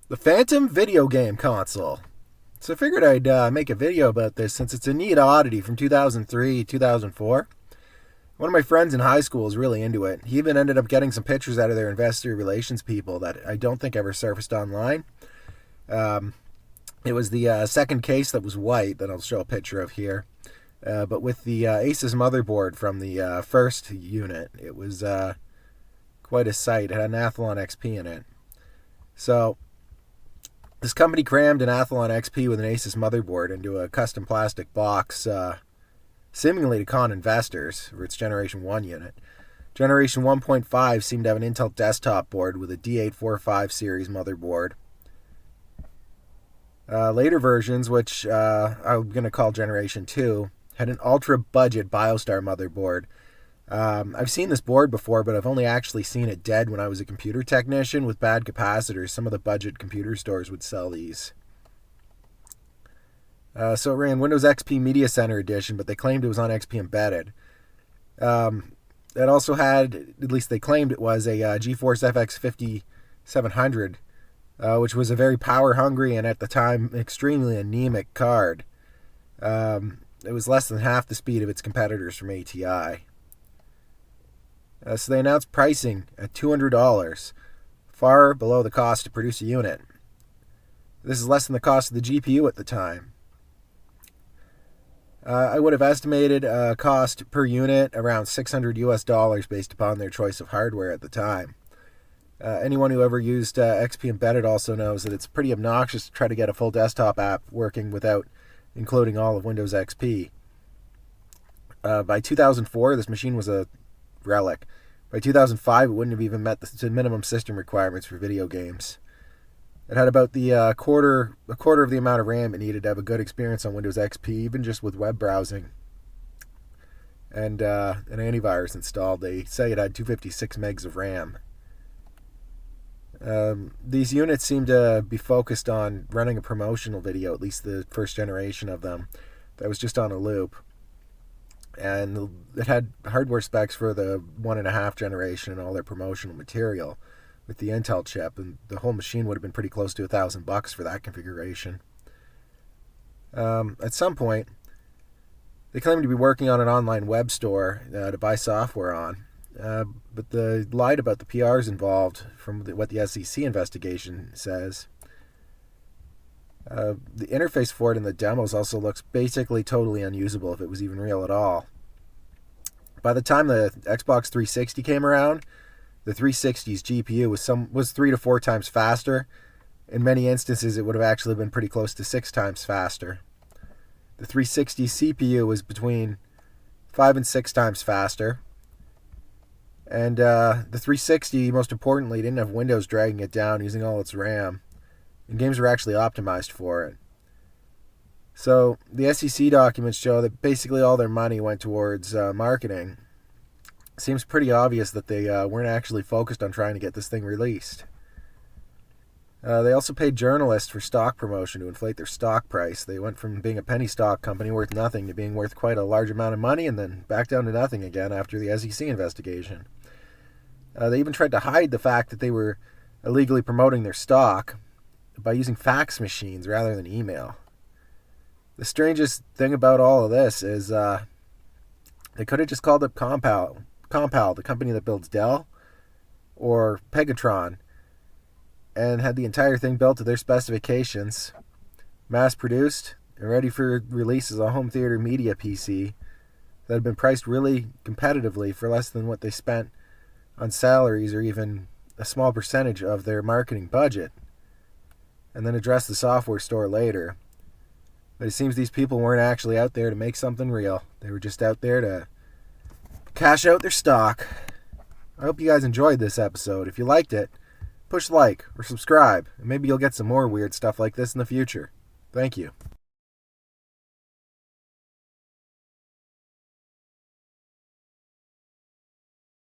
The Phantom video game console. So I figured I'd make a video about this since it's a neat oddity from 2003, 2004. One of my friends in high school is really into it. He even ended up getting some pictures out of their investor relations people that I don't think ever surfaced online. It was the second case that was white that I'll show a picture of here. But with the Asus motherboard from the first unit, it was quite a sight. It had an Athlon XP in it. So this company crammed an Athlon XP with an Asus motherboard into a custom plastic box, seemingly to con investors for its Generation 1 unit. Generation 1.5 seemed to have an Intel desktop board with a D845 series motherboard. Later versions, which I'm going to call Generation 2, had an ultra-budget BioStar motherboard. I've seen this board before, but I've only actually seen it dead when I was a computer technician with bad capacitors. Some of the budget computer stores would sell these. So it ran Windows XP Media Center Edition, but they claimed it was on XP Embedded. It also had, at least they claimed it was, a GeForce FX 5700, which was a very power-hungry and at the time extremely anemic card. It was less than half the speed of its competitors from ATI. So they announced pricing at $200, far below the cost to produce a unit. This is less than the cost of the GPU at the time. I would have estimated a cost per unit around $600 based upon their choice of hardware at the time. Anyone who ever used XP Embedded also knows that it's pretty obnoxious to try to get a full desktop app working without including all of Windows XP. By 2004, this machine was a relic. By 2005, it wouldn't have even met the minimum system requirements for video games. It had about a quarter of the amount of RAM it needed to have a good experience on Windows XP, even just with web browsing and an antivirus installed. They say it had 256 megs of RAM. These units seem to be focused on running a promotional video, at least the first generation of them, that was just on a loop. And it had hardware specs for the 1.5 generation and all their promotional material with the Intel chip, and the whole machine would have been pretty close to $1,000 for that configuration. At some point, they claimed to be working on an online web store to buy software on, but they lied about the PRs involved from what the SEC investigation says. The interface for it in the demos also looks basically totally unusable if it was even real at all. By the time the Xbox 360 came around, the 360's GPU was 3 to 4 times faster. In many instances, it would have actually been pretty close to 6 times faster. The 360 CPU was between 5 and 6 times faster. And the 360, most importantly, didn't have Windows dragging it down using all its RAM. And games were actually optimized for it. So the SEC documents show that basically all their money went towards marketing. Seems pretty obvious that they weren't actually focused on trying to get this thing released. They also paid journalists for stock promotion to inflate their stock price. They went from being a penny stock company worth nothing to being worth quite a large amount of money and then back down to nothing again after the SEC investigation. They even tried to hide the fact that they were illegally promoting their stock by using fax machines rather than email. The strangest thing about all of this is they could have just called up Compal, the company that builds Dell, or Pegatron, and had the entire thing built to their specifications, mass-produced, and ready for release as a home theater media PC that had been priced really competitively for less than what they spent on salaries or even a small percentage of their marketing budget, and then address the software store later. But it seems these people weren't actually out there to make something real. They were just out there to cash out their stock. I hope you guys enjoyed this episode. If you liked it, push like or subscribe, and maybe you'll get some more weird stuff like this in the future. Thank you.